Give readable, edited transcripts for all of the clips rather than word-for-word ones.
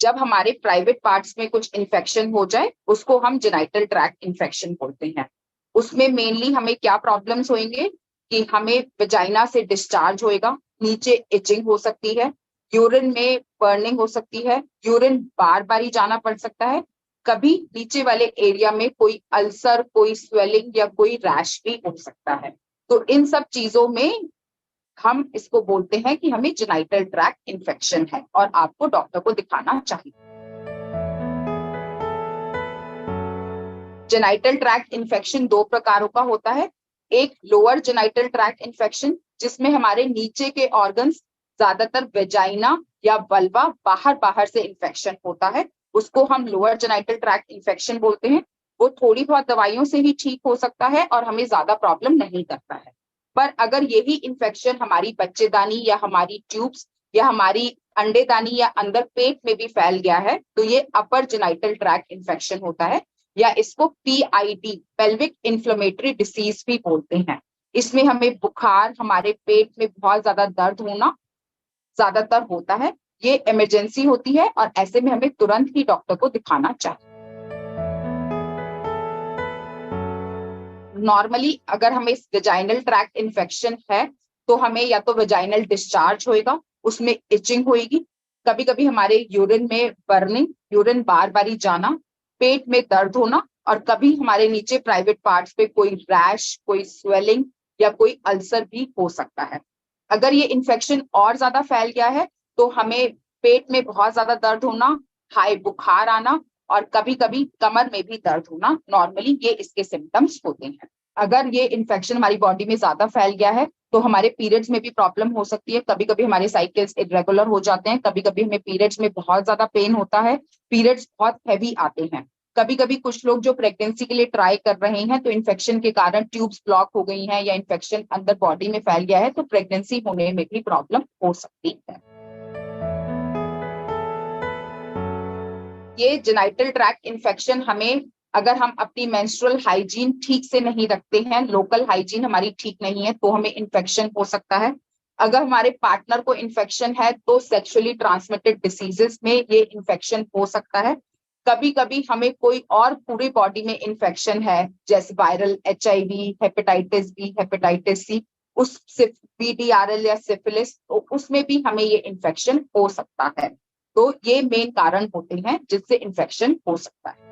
जब हमारे private parts में कुछ इन्फेक्शन हो जाए उसको हम जेनिटल ट्रैक्ट इन्फेक्शन बोलते हैं। उसमें मेनली हमें क्या प्रॉब्लम्स होंगे कि हमें वजाइना से डिस्चार्ज होएगा, नीचे इचिंग हो सकती है, यूरिन में बर्निंग हो सकती है, यूरिन बार बार ही जाना पड़ सकता है, कभी नीचे वाले एरिया में कोई अल्सर, कोई स्वेलिंग या कोई रैश भी हो सकता है। तो इन सब चीजों में हम इसको बोलते हैं कि हमें जेनिटल ट्रैक्ट इन्फेक्शन है और आपको डॉक्टर को दिखाना चाहिए। जेनिटल ट्रैक्ट इन्फेक्शन दो प्रकारों का होता है। एक लोअर जेनिटल ट्रैक्ट इन्फेक्शन जिसमें हमारे नीचे के ऑर्गन्स, ज्यादातर वेजाइना या वल्वा, बाहर बाहर से इन्फेक्शन होता है, उसको हम लोअर जेनिटल ट्रैक्ट इन्फेक्शन बोलते हैं। वो थोड़ी बहुत दवाइयों से ही ठीक हो सकता है और हमें ज्यादा प्रॉब्लम नहीं करता है। पर अगर यही इन्फेक्शन हमारी बच्चेदानी या हमारी ट्यूब्स या हमारी अंडेदानी या अंदर पेट में भी फैल गया है तो ये अपर जेनिटल ट्रैक्ट इन्फेक्शन होता है, या इसको PID, पेल्विक इन्फ्लेमेटरी डिसीज भी बोलते हैं। इसमें हमें बुखार, हमारे पेट में बहुत ज्यादा दर्द होना ज्यादातर होता है। ये इमरजेंसी होती है और ऐसे में हमें तुरंत ही डॉक्टर को दिखाना चाहिए। नॉर्मली अगर हमें वेजाइनल ट्रैक्ट इन्फेक्शन है तो हमें या तो वेजाइनल डिस्चार्ज होएगा, उसमें इचिंग होएगी, कभी कभी हमारे यूरिन में बर्निंग, यूरिन बार बार ही जाना, पेट में दर्द होना, और कभी हमारे नीचे प्राइवेट पार्ट्स पे कोई रैश, कोई स्वेलिंग या कोई अल्सर भी हो सकता है। अगर ये इन्फेक्शन और ज्यादा फैल गया है तो हमें पेट में बहुत ज्यादा दर्द होना, हाई बुखार आना और कभी कभी कमर में भी दर्द होना, नॉर्मली ये इसके सिम्टम्स होते हैं। अगर ये इन्फेक्शन हमारी बॉडी में ज्यादा फैल गया है तो हमारे पीरियड्स में भी प्रॉब्लम हो सकती है। कभी कभी हमारे साइकिल्स इरेगुलर हो जाते हैं, कभी कभी हमें पीरियड्स में बहुत ज्यादा पेन होता है, पीरियड्स बहुत हैवी आते हैं। कभी कभी कुछ लोग जो प्रेगनेंसी के लिए ट्राई कर रहे हैं तो इन्फेक्शन के कारण ट्यूब्स ब्लॉक हो गई हैं या इन्फेक्शन अंदर बॉडी में फैल गया है तो प्रेगनेंसी होने में भी प्रॉब्लम हो सकती है। ये जेनिटल ट्रैक्ट इन्फेक्शन हमें, अगर हम अपनी मेंस्ट्रुअल हाइजीन ठीक से नहीं रखते हैं, लोकल हाइजीन हमारी ठीक नहीं है, तो हमें इन्फेक्शन हो सकता है। अगर हमारे पार्टनर को इन्फेक्शन है तो सेक्सुअली ट्रांसमिटेड डिसीजेस में ये इन्फेक्शन हो सकता है। कभी कभी हमें कोई और पूरी बॉडी में इन्फेक्शन है जैसे viral HIV, hepatitis B, hepatitis C, उस VDRL या सिफिलिस, तो उसमें भी हमें ये इन्फेक्शन हो सकता है। तो ये मेन कारण होते हैं जिससे इन्फेक्शन हो सकता है।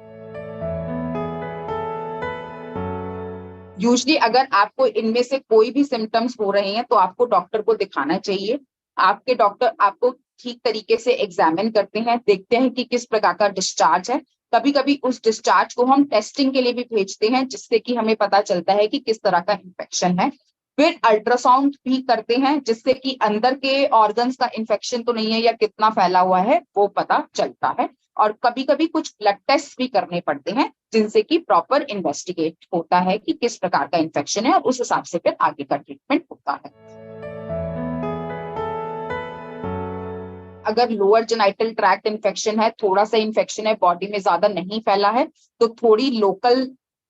यूजुअली अगर आपको इनमें से कोई भी सिम्टम्स हो रहे हैं तो आपको डॉक्टर को दिखाना चाहिए। आपके डॉक्टर आपको ठीक तरीके से एग्जामिन करते हैं, देखते हैं कि किस प्रकार का डिस्चार्ज है। कभी कभी उस डिस्चार्ज को हम टेस्टिंग के लिए भी भेजते हैं जिससे कि हमें पता चलता है कि किस तरह का इन्फेक्शन है। फिर अल्ट्रासाउंड भी करते हैं जिससे कि अंदर के ऑर्गन्स का इन्फेक्शन तो नहीं है या कितना फैला हुआ है वो पता चलता है। और कभी कभी कुछ ब्लड टेस्ट भी करने पड़ते हैं जिनसे कि प्रॉपर इन्वेस्टिगेट होता है कि किस प्रकार का इन्फेक्शन है और उस हिसाब से फिर आगे का ट्रीटमेंट होता है। अगर लोअर जेनिटल ट्रैक्ट इन्फेक्शन है, थोड़ा सा इन्फेक्शन है, बॉडी में ज्यादा नहीं फैला है, तो थोड़ी लोकल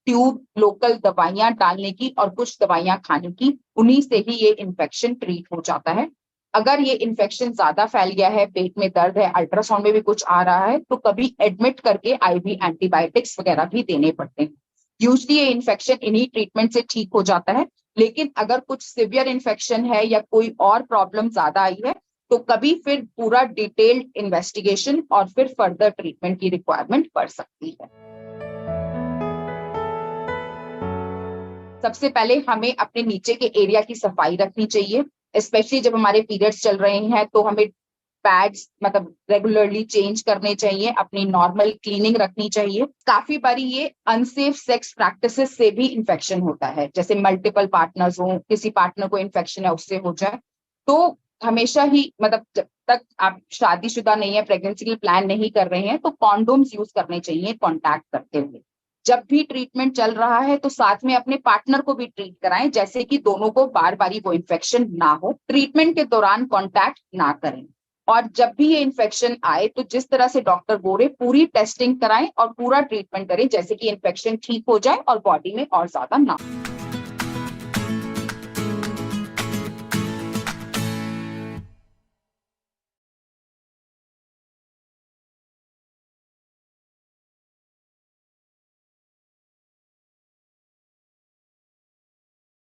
ट्यूब, लोकल दवाइयां डालने की और कुछ दवाइयां खाने की, उन्हीं से ही ये इन्फेक्शन ट्रीट हो जाता है। अगर ये इन्फेक्शन ज्यादा फैल गया है, पेट में दर्द है, अल्ट्रासाउंड में भी कुछ आ रहा है, तो कभी एडमिट करके IV एंटीबायोटिक्स वगैरह भी देने पड़ते हैं। यूजुअली ये इन्फेक्शन इन्हीं ट्रीटमेंट से ठीक हो जाता है। लेकिन अगर कुछ सिवियर इन्फेक्शन है या कोई और प्रॉब्लम ज्यादा आई है तो कभी फिर पूरा डिटेल्ड इन्वेस्टिगेशन और फिर फर्दर ट्रीटमेंट की रिक्वायरमेंट पड़ सकती है। सबसे पहले हमें अपने नीचे के एरिया की सफाई रखनी चाहिए, स्पेशली जब हमारे पीरियड्स चल रहे हैं तो हमें पैड्स मतलब रेगुलरली चेंज करने चाहिए, अपनी नॉर्मल क्लीनिंग रखनी चाहिए। काफी बारी ये अनसेफ सेक्स प्रैक्टिसेस से भी इन्फेक्शन होता है, जैसे मल्टीपल पार्टनर्स हो, किसी पार्टनर को इन्फेक्शन है उससे हो जाए, तो हमेशा ही मतलब जब तक आप शादीशुदा नहीं है, प्रेगनेंसी के लिए प्लान नहीं कर रहे हैं, तो कॉन्डोम्स यूज करने चाहिए कॉन्टैक्ट करते हुए। जब भी ट्रीटमेंट चल रहा है तो साथ में अपने पार्टनर को भी ट्रीट कराएं, जैसे कि दोनों को बार बार वो इन्फेक्शन ना हो। ट्रीटमेंट के दौरान कॉन्टैक्ट ना करें और जब भी ये इन्फेक्शन आए तो जिस तरह से डॉक्टर बोले पूरी टेस्टिंग कराएं और पूरा ट्रीटमेंट करें, जैसे कि इन्फेक्शन ठीक हो जाए और बॉडी में और ज्यादा ना हो।